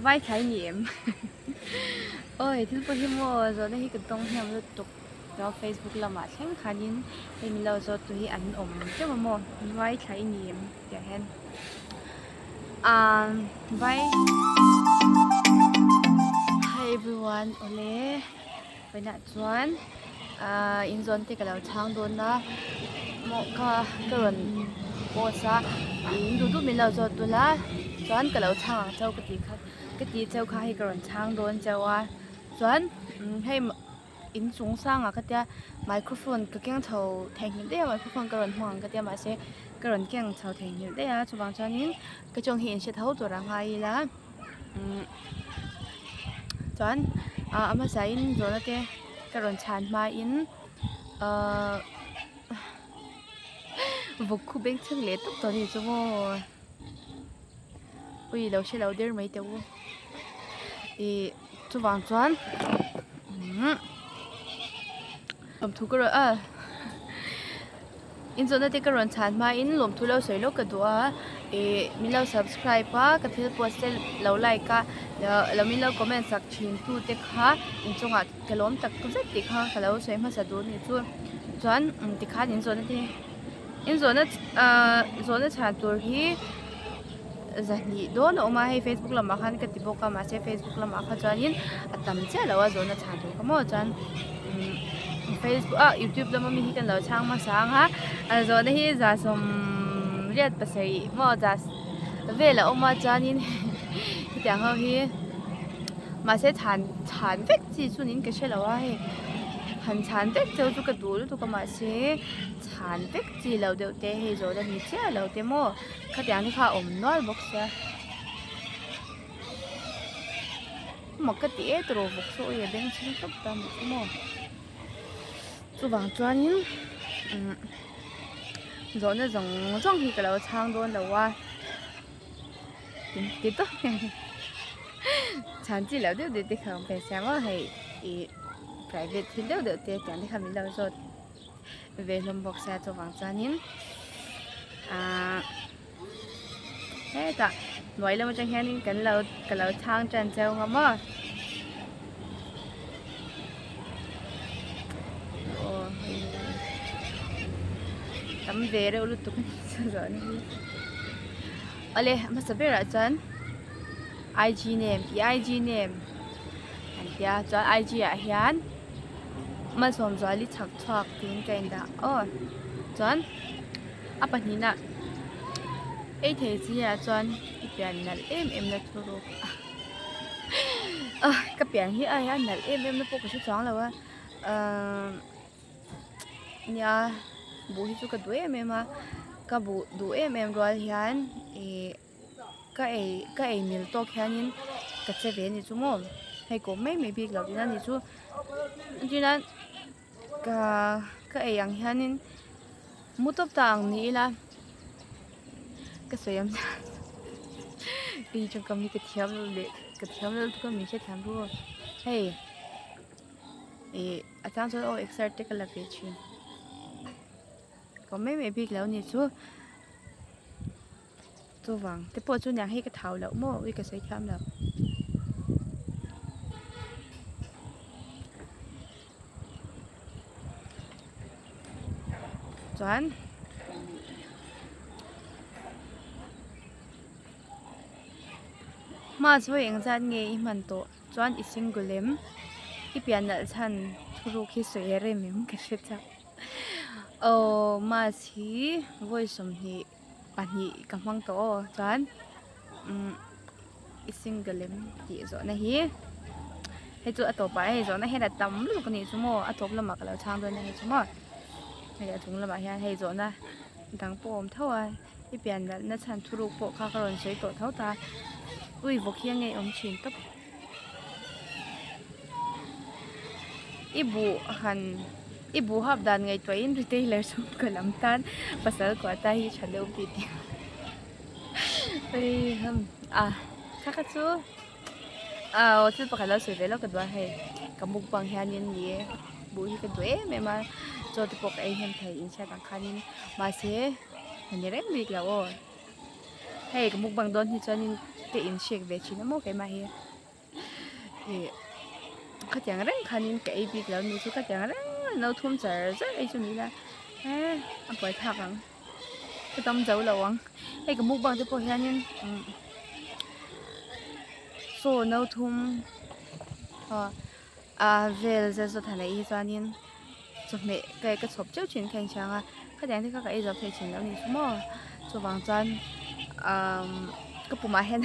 vai trải nghiệm. Ôi thứ có hiếm rồi đây cái tông hiểm rất tục đó Facebook là mà sáng khá nhìn thì mình lâu rồi tụi ảnh ổn chứ mà mò vai trải nghiệm để hen vai. Hi everyone, ole với nãy chuan in zone thì cái đầu trang đồn đó một cái rần bộ sa in đủ mình lâu rồi tụi lá chuan cái đầu trang châu cái tí châu khai cái rần trang đồn châu chuan hay in sung sang cái tia microphone cái keng châu thành hiện đấy microphone cái rần hoàng cái tia mà sẽ cái rần keng châu thành hiện đấy chú bang chuan in cái trong hiện sẽ thấu tụi rằng hay là chuan ama sa in zona te karon chan ma in vuk khu beng chung le tuk to ni chumo ui lo she lo der mai te wo e chu wang chuan thu ko in zona te karon chan ma in lom thu lo soi lo ka dua e mi lo subscribe pa ka thil post lo like ka lo mi lo comment sak chin tu te kha in chunga kalom tak ku zat ti kha kalo soi ma sa do ni chu chuan ti kha in zona te in zona chan tur hi zani do no ma he Facebook lama khan ka tibo ka ma se Facebook lama kha chuan in atam che lo zona chan tur ka mo chuan Facebook YouTube lama mi hi kan lo chang ma sang ha zona hi za som riat pasai mo za vela oma chanin tiang ho hi ma se chan vek chi chunin ka shelawa he han chan vek cheu chu ka dul tu ka ma se chan vek chi lo deu te he zo da ni che lo te mo kha tiang ni kha om nol box ya mo ka ti e tro box so ye deng chin top tam mo chu bang chuanin zo na zong hi ka lo chang don lo wa tí tốt chán chỉ là điều để không phải xem mà hay phải việc thì điều để chẳng thì không lâu rồi về làm bọc xe cho vàng cho nín thế cả nói là một trong hai cái lâu thang tràn treo không mà tắm về rồi lúc tụi mình rồi ale mà sắp ra chân IG name IG name anh tia cho IG hian mà som zo li chak chak tin kain da chon apa ni na ei the chi ya chon ipian nal em na thuru ka pian hi ai nal em na po ko chi chang lawa nya bu hi chu ka du em ma ka bu du em rol hian ka e mil to khianin ka che ve ni chu mo hay ko mai big lo dina ni chu dina ka e yang hianin mutop tang ni la ka soyam ki chung kam ni ka thiam lo ka mi che tham ru hey atang so exert te ka la ve chi ko mai big lo ni chu tu vàng thế bộ chuột nhàng hay cái thảo lẩu mò với cái sấy tham lẩu choán mà số những gian nghe mình tổ choán ít sinh gulem ít biển nợ chăn thu khi sấy rồi mình cái gì chắc mà chỉ vui sum hi bạn hi cầm măng tổ choán ising galem ti zo na hi he chu atop ba he zo na he da tam lu ko ni chu mo atop la mak la chang do na he chu mo he ya thung la ba hian he zo na dang pom thawa i pian da na chan thuru po kha karon sei to thau ta ui vok hiang nge om chin tap ibu hab dan ngai to in retailer sum kalam tan pasal ko ta hi chalo ti ti ui khắc chú chứ bác là sửa về lo cái đó hay cầm bút bằng hai nhân gì bùi cái tuổi mẹ mà cho tụi bác ấy hiện thấy in sẽ tăng khăn mà sẽ hình như rất việc là hey cái mục bằng đón thì cho nên cái in shake về chỉ nó một cái mà hi thì khách hàng rất khan cái bị là mình khách hàng rất nấu thum giờ rất ấy cho mình là anh phải thắc rằng cái tâm dấu là anh hey cái mục bằng thì phải anh so nấu thum về giờ thành này cho nên cho mẹ cái sộp chéo chuyện khen chăng khách hàng thì các cái giờ phải chuyện đó thì chúng cho vàng chân cái bùa mai hen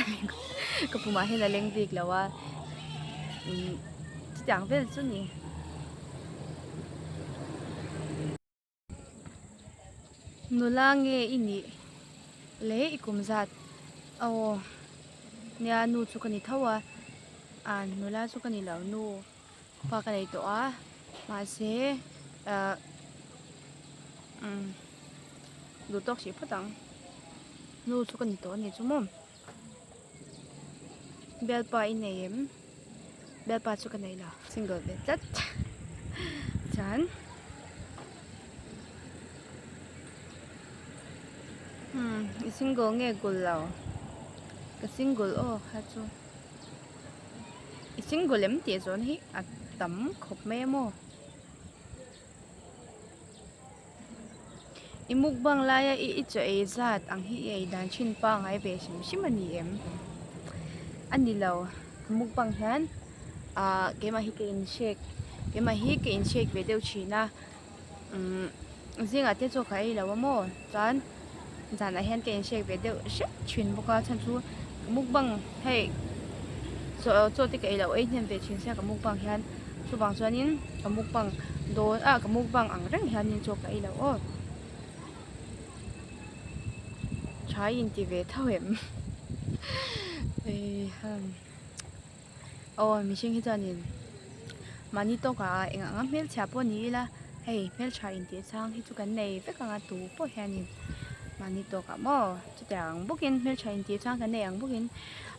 cái bùa mai hen là lên việc làว่าchẳng biết chút nhỉ nô la nghe ini lấy ikum zat nia nu chu kan ni thawa nô la chu kan ni lo nu pa kan ei to ma se du tok si phatang nu chu kan ni to ni chu mom bel pa in em bel pa chu kan nei la single bed chat chan single nghe gul lao cái single ha chu single em tie zon hi tắm khop me mo imuk bang la ya I cho e zat ang hi e dan chin pa ngai ve sim ani em ani lo muk bang han ke ma hi ke in shake ve deu china zinga te cho khai lo mo chan a hen ke in shake ve deu shit chin boka chan chu muk bang hey cho ti ke lo e hen ve chin sa ka muk bang han chu bang chuanin ka muk bang do ka muk bang ang rang han ni cho kai lo trái in ti về thao em mình xin hi cho nên mà ni to cả anh ngắm mel chả po ni la hey mel chả in ti sang hi chu kan nei ve ka tu po hianin mà ni to cả mo chu tang bukin mel chả in ti sang kan nei ang bukin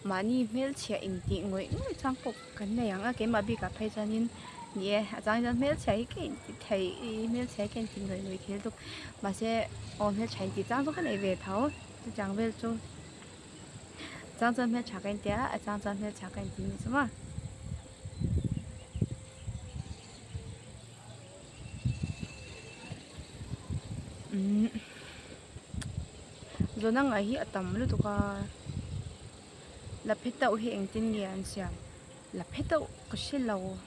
mà ni mel chả in ti ngoi sang po kan nei ang ke ma bi ka phai chanin ni achang mel chả cái thầy mel chả cái ti ngoi khel tu mà sẽ mel chả in ti sang chu kan nei ve thao chẳng về cho张真片查干爹，张真片查干爹什么rồi năng ấy ở tầm lúc tụi là phết tàu hiện tin nghe anh xem là phết tàu có xe lâu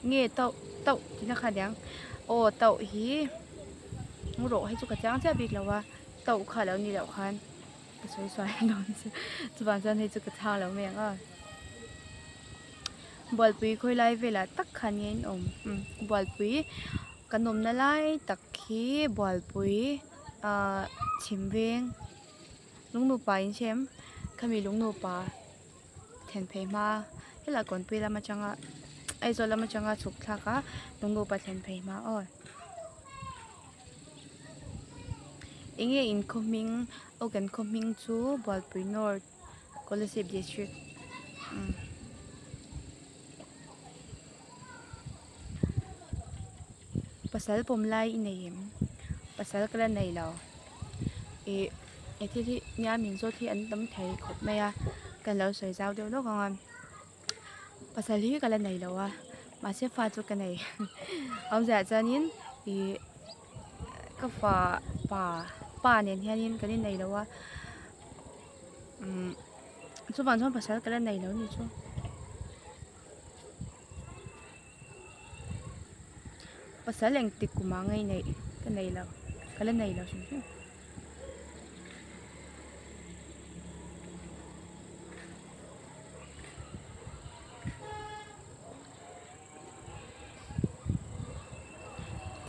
nghe tàu tàu thì nó khai đáng tàu hi ngủ rồi hay chụp cái trang sẽ bị là tàu khai lâu như lâu khai xoay xoay nón chứ bản thân thì chụp cái thang lâu miệng bọt bùi khơi lại về là tắc khăn nghe bọt bùi cái nôm nó lại tắc khí bọt bùi chìm viên lúng nụ pa in xem kami lúng nụ pa thèn phê ma thế là còn bùi làm mà chẳng ai rồi làm mà chẳng chụp thắc lúng nụ pa thèn phê ma inge incoming organ coming to Balpui North Colosseum District pasal pomlai inayem pasal kala nay lao thì nhà mình số thì anh tấm thầy khop maya cần lâu sợi dao đều đó con pasal hi kala nay lao mà sẽ pha cho cái này ông già cho nên thì có pha pa nên hianin cái này lao chú bạn cho pasal kala nay lao ni chú pasal yang tik kumangai này cái này là kala nay lao chú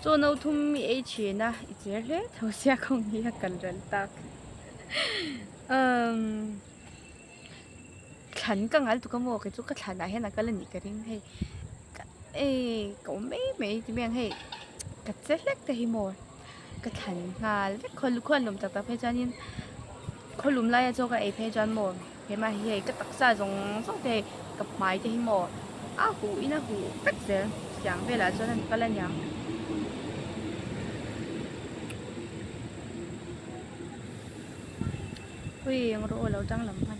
做那土米一起呢，一直嘞头下空也跟人打，ขันก็งั้นตุกโมกจุกก็ขันอะไรนะก็เล่นอีกริ่งให้ก็ไม่ที่เมียงให้ก็เจ๊เล็กแต่หิโมก็ขันงานเล็กคนหลุมจากตาเพจานินคนหลุมไล่โจก็ไอเพจานโมเห็นมาเฮ้ก็ตักซาจงส่งเทกับไม้ที่หิโมหูอีน่าหูเป็ดเสียอย่างเวลาจนนั้นก็เล่นอย่าง hui yang ro lo tang lam pan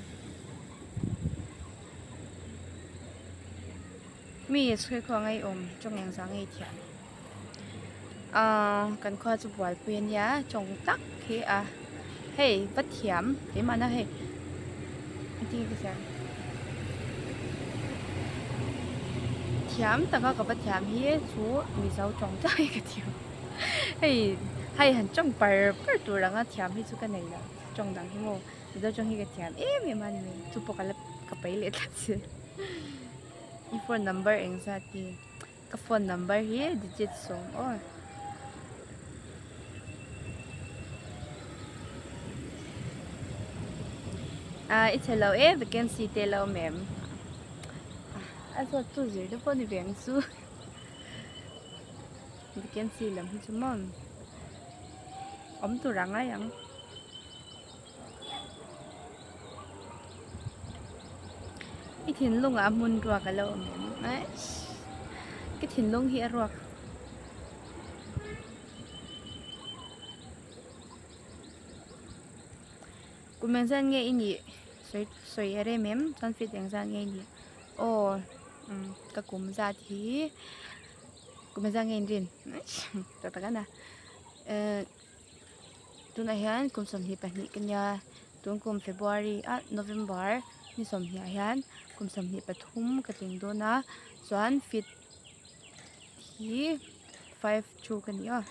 mi sui kho ngai trong yang sang ngai thian kan kho chu bwal puan ya chong tak khi hey bắt thiam thế mà nó hey đi cái sao thiam ta có bắt thiam hi chú mi sao chong tak cái thiam hey hay hẳn trong bar bar tu rằng thiam hi chú cái này là trong đằng hi mo giờ trong hi cái thiam mi mà này chú bỏ cái bể lệ thật sự phone number anh sa thì cái phone number hi digit song it's hello vacancy te lo ma'am thought tu zir de phone ni veng su vacancy lam hi chu mon tu rang yang cái thìn lung mun ruột cái lo ma'am cái thìn lung hi ruột cũng mang sang nghe nhỉ soi ở đây mềm san fit đang sang nghe nhỉ các cụm ra thì cũng mang sang nghe riêng tất cả na tuần này hắn cũng sớm hi pani kanya tuần cũng February November ni sớm hi hắn cũng sớm hi pathum cái tiếng đó na san fit thì 5 chu kanya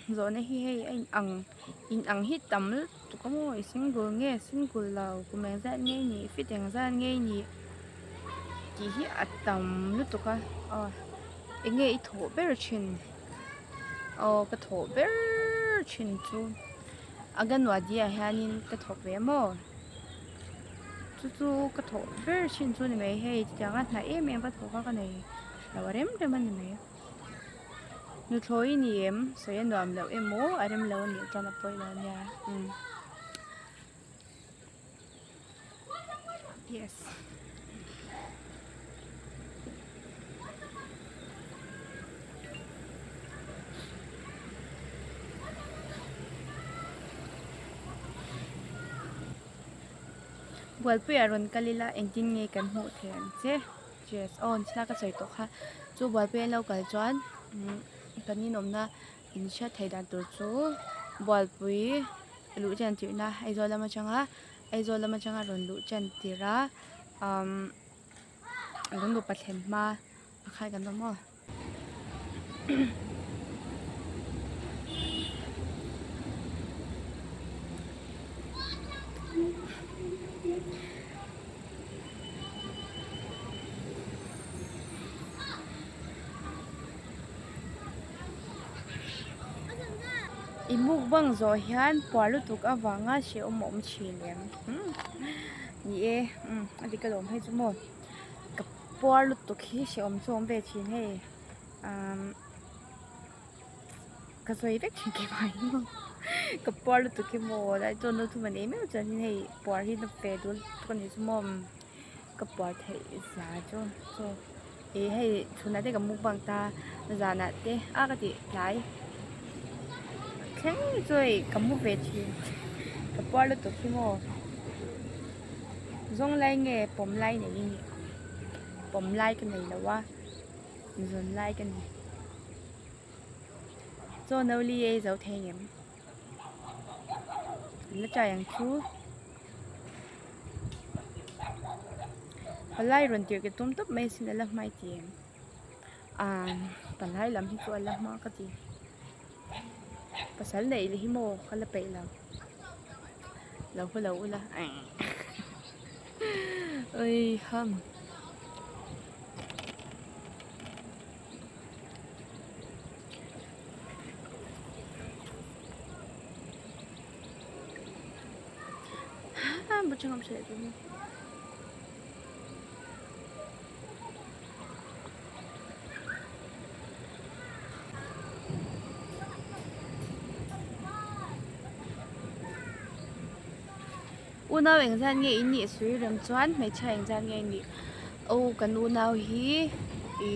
rồi này hi anh ăn hít tắm tụi có mỗi single lầu của mình ra nghe nhỉ fit tiếng ra nghe nhỉ chỉ hi tắm lúc tụi có anh nghe thổ bể chin cái thổ bể chin chú gần vào đi hanin cái thổ bể mò chú cái thổ bể chin chú này mấy hay chẳng hạn này em bắt thổ cái này là em để mình này nu thôi ni em so yan nuam lo em mo aram lo ni cho na poi lo nya yes buat pu aron kalila engtin nge kan hu thian che yes on chla ka choi to kha chu buat pu lo kal chuan kan ni nom na in sha thai dan tur chu buat pui lu chan ti na ai zo lama changa ron lu chan ti ra ron lu pathen ma khai kan mo imuk bang zo hian parlu tuk awanga she omom chilem ni adi ka lom he chumo ka parlu tuk hi she om chom ve chin he ka zoi vek chin ke mai mo ka parlu tuk ki mo dai to no tu man eme chan he par hi na pe dul kon ni chumo ka par thai za cho he thuna de ka muk bang ta za na te ka ti lai khen rồi cầm một vệt thì cầm bao nhiêu tuổi mò giống lai nghe bấm lai này như bấm lai cái này là quá rồi lai cái này cho nấu ly dấu thêm em nó chạy ăn chú lai rồi tiêu cái tôm tấp mấy xin là mai tiền còn lai làm thì cho là mà cái gì pasal này thì mo kalapay lang lâu la ơi hâm một trường hợp sẽ đúng una weng zan nge in ni sui ram chuan mai cha eng zan nge ni kan unaw hi I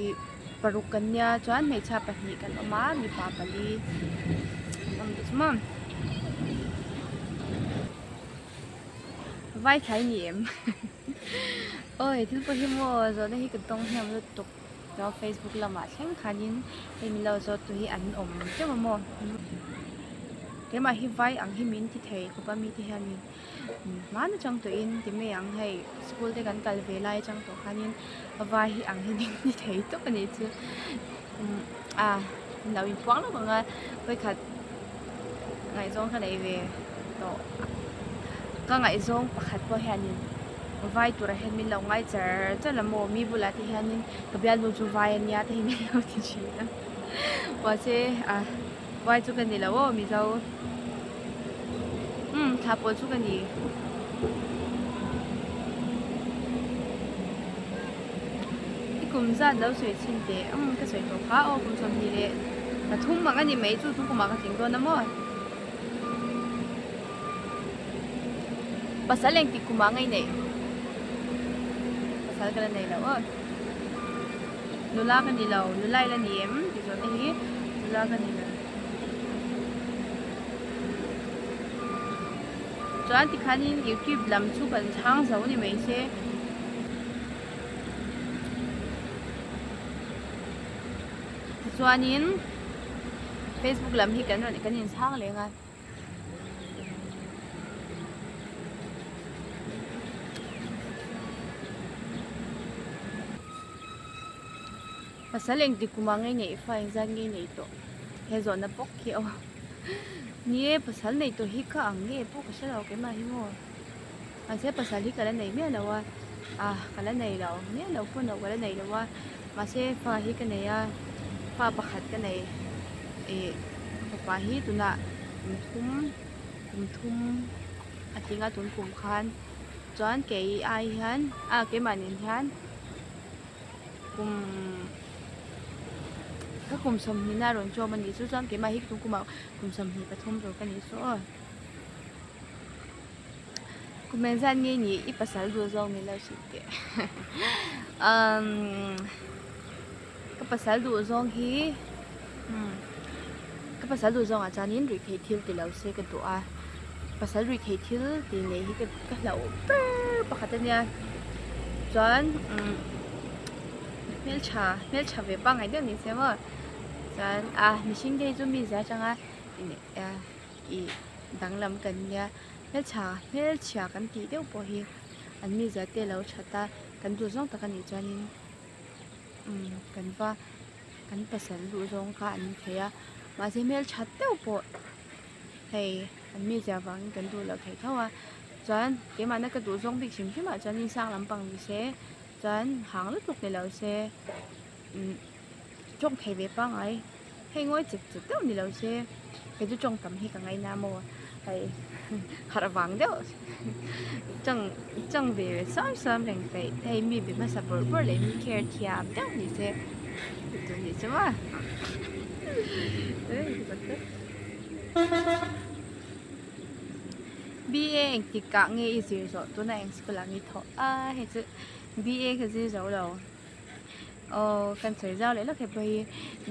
parukan niya chuan may cha pahnih kan oma mipa pali mam vai thai niem oi thil po hi mo zo na hi ka tong hiam lu tuk to Facebook lama thleng khanin ei mi lo zo tu hi an om te mo ke ma hi vai ang hi min ti thei ko pa mi ti hianin man chang to in ti me ang hei school te kan kal ve lai chang to khanin vai hi ang hi ding ti thei to kan ni chuเราอีพวกเราบอกว่าไปขัดไงซงขนาดเวต่อก็ไงซงประคัดพอแฮนินไว้ตัวเห็นมีเราไงจะละโมมีบุหรี่ที่แฮนินกับยาลูจูไว้อันยาที่มีเราที่ชีนะว่าเช่ไว้จุกันนี่แล้วว่ามีเจ้าถ้าปวดจุกันนี่กลุ่มซาเราสวยชินเดก็สวยตัวข้ากลุ่มชมดีเลยแต่ทุ่มมันก็นี่ไม่จู่ทุ่มก็มากันถึงตัวน้ำมันภาษาเล่งติกุมังไงเนี่ยภาษากันไหนแล้วนุลากันนี่เรานุลายละเนี่ยที่ส่วนนี้นุลากันนี่เราจวนที่คันนี้ยูทูบลำชูกันช่างเสานี่ไม่ใช่ส่วนนี้ Facebook ลำที่กันนี่กันนี่ช่างเลยไงภาษาเล่งติกุมังไงเนี่ยไฟจังไงเนี่ยตัวเฮซอนนับปกเขียวนี่ภาษาเนี่ยตัวฮิก้าอังเนี่ยพวกภาษาเราเก็บมาหิโม่อันเช่ภาษาที่กันไหนเมื่อเราว่ากันไหนเราเนี่ยเราพูดเรากันไหนเราว่ามาเช่ฟ้าฮิกันไหนฟ้าประคัดกันไหนฟ้าฮิตุน่ะทุ่มอาทิตย์ก็ตุนกลุ่มคันจอนเกย์ไอฮันเกย์มันฮันกลุ่มถ้ากลุ่มสมนีน่าร้อนโจมันดีสุดจอนเกย์มาฮิกตุนกลุ่มกลุ่มสมนีปฐมโจกันนี้สุดกลุ่มเมนซันนี่อีภาษาดูจงมีแล้วสิเดก็ภาษาดูจงฮีก็ภาษาดูจงอาจารย์นี่รีเคทิลที่เราเสกตัวภาษารีเคทิลที่เนี่ยฮีก็เราปกติเนี่ยจอนเมลชาเว็บบ้างไงเดี๋ยวนี้เสียว่าจอนมีสิ่งที่จะมีจะจังเนี่ยอีดังลำกันเนี่ยเมลชากันทีเดียวพอฮีอันมีจะเตะเราชัดตากันดูจงตะกันอีจอนินกันว่ากันภาษาดูจงค่ะอันเทียมาเซเมลชัดเดียวพอให้อันมีจะฟังกันดูแล้วให้เขาว่าจอนเกี่ยมันนักดูจงบิ๊กชิมที่มาจอนินสร้างลำปังดิเซ่จอนหางลึกๆในเราเซ่จงให้เว็บบ้างไงให้ง่อยจิตเดียวในเราเซ่ไปดูจงทำให้กันไงนะโมให้หาระวังเดียวจังเบลซ้ำแรงไปให้มีแบบมาสับปะรดเลยมีแคร์ที่อาบเดียวนี่เซ่ตัวนี้ใช่ไหมBA เองติดกังเงี้ยอีสิร์ตัวนั้นเองสกุลนี้ทอเห็นจะ BA คือสิร์เรากันสวยเจ้าเลยแล้วแค่ไป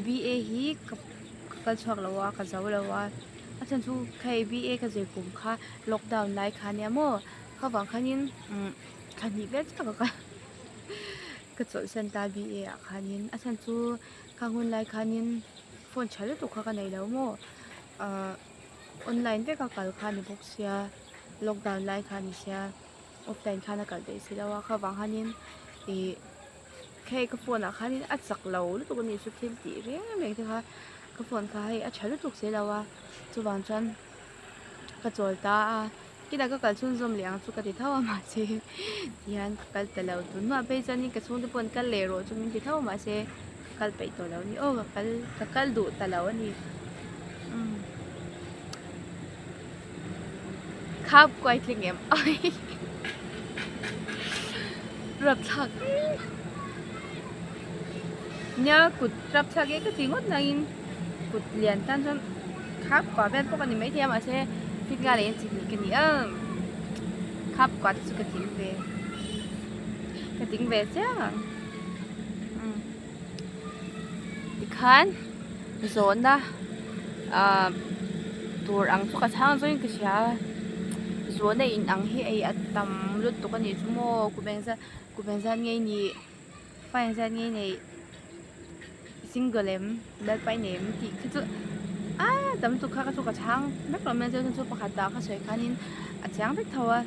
BA ฮีกับชอบเราว่ากับเจ้าเราว่าอาจารย์ทูใคร BA กับสิกลุ่มค่ะล็อกดาวน์ไลค์ค่ะเนี่ยมั่วเขาบอกค่ะนี่ค่ะนี่เวทกับกันก็จดเส้นตา BA ค่ะนี่อาจารย์ทูข้างหุ่นไลค์ค่ะนี่ฝนใช้แล้วตุกค่ะกันไหนแล้วมั่วออนไลน์ได้กับการค่ะนี่พวกเสียล็อกดาวน์ไลค์ค่ะนี่เสียออฟไลน์ค่ะนักการเดินเสียแล้วว่าเขาบอกค่ะนี่แค่กับฝนค่ะนี่อัดสักเหลาแล้วตัวนี้สุดที่ดีเรื่องอะไรที่ค่ะกับฝนค่ะให้อัดใช้แล้วตุกเสียแล้วว่าจุบันจันกระโจนตาที่ได้ก็การชุ่มจมเหลียงสุกติเท่ามาเชที่ฮันกัลแต่แล้วตุนมาไปจันนี่กระชุ่มที่ปนกัลเลโรจุมินที่เท่ามาเชกัลไปตัวแล้วนี่กัลดูแต่แล้วนี่ข้าวกล้วยทิ้งเอ็มรับชักเนี่ยกุดรับชักเองก็ทิ้งหมดนะอินกุดเรียนตั้งจนครับกว่าเป็นพวกกันนี่ไม่เทียมอ่ะใช่ฟิตงานเรียนสิ่งนี้กันนี่ครับกว่าสุดกระถิ่นเลย cái tiếng về chứ thì khán zone đó tour ang chu ka chang zo in ka sia zone in ang hi ai atam lut to ka ni chu mo ku beng za ngei ni fa za ngei nei single em dat pai nem ti khu chu tam tu kha ka chu ka chang mek lo men chu pa kha ta ka soi khanin a chang bek thawa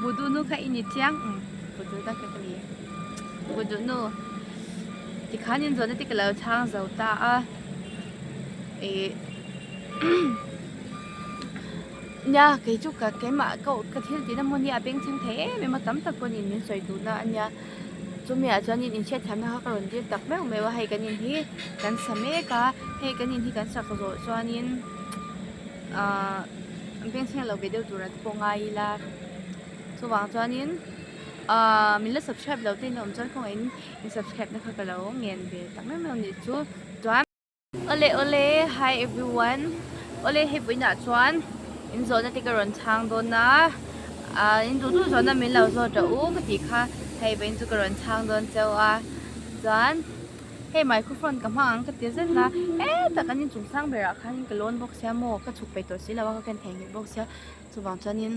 budu nu kha ini chang budu da ka ni budu nu ti khanin zone ti ka lo chang zo ta nha cái chút cái mà cậu cái thiếu tí năm môn nhà bên trong thế mà tắm tập con nhìn soi đủ na nha chúng mình cho nhìn chết thằng nào cái vấn tập mấy ông hay cái nhìn thì cái sắm mấy cái hay cái nhìn thì cái sắc rồi cho nhìn bên trong là video tụi nó có ngay là số vàng cho nhìn mình là subscribe đầu tiên ông cho không anh subscribe nó phải cái lâu nghiền về tập mấy ông nhìn chú toán ole hi everyone ole hi với nãy toán in zone ti ka ron chang don na in du du zone min lo zo to ka ti kha hei ben chu ka ron chang don chau chuan hei microphone ka mang ka ti zen na ta kan in chung sang bera khan in ka lon box ya mo ka chuk pe to si lawa ka kan theng box ya chu wang chuan in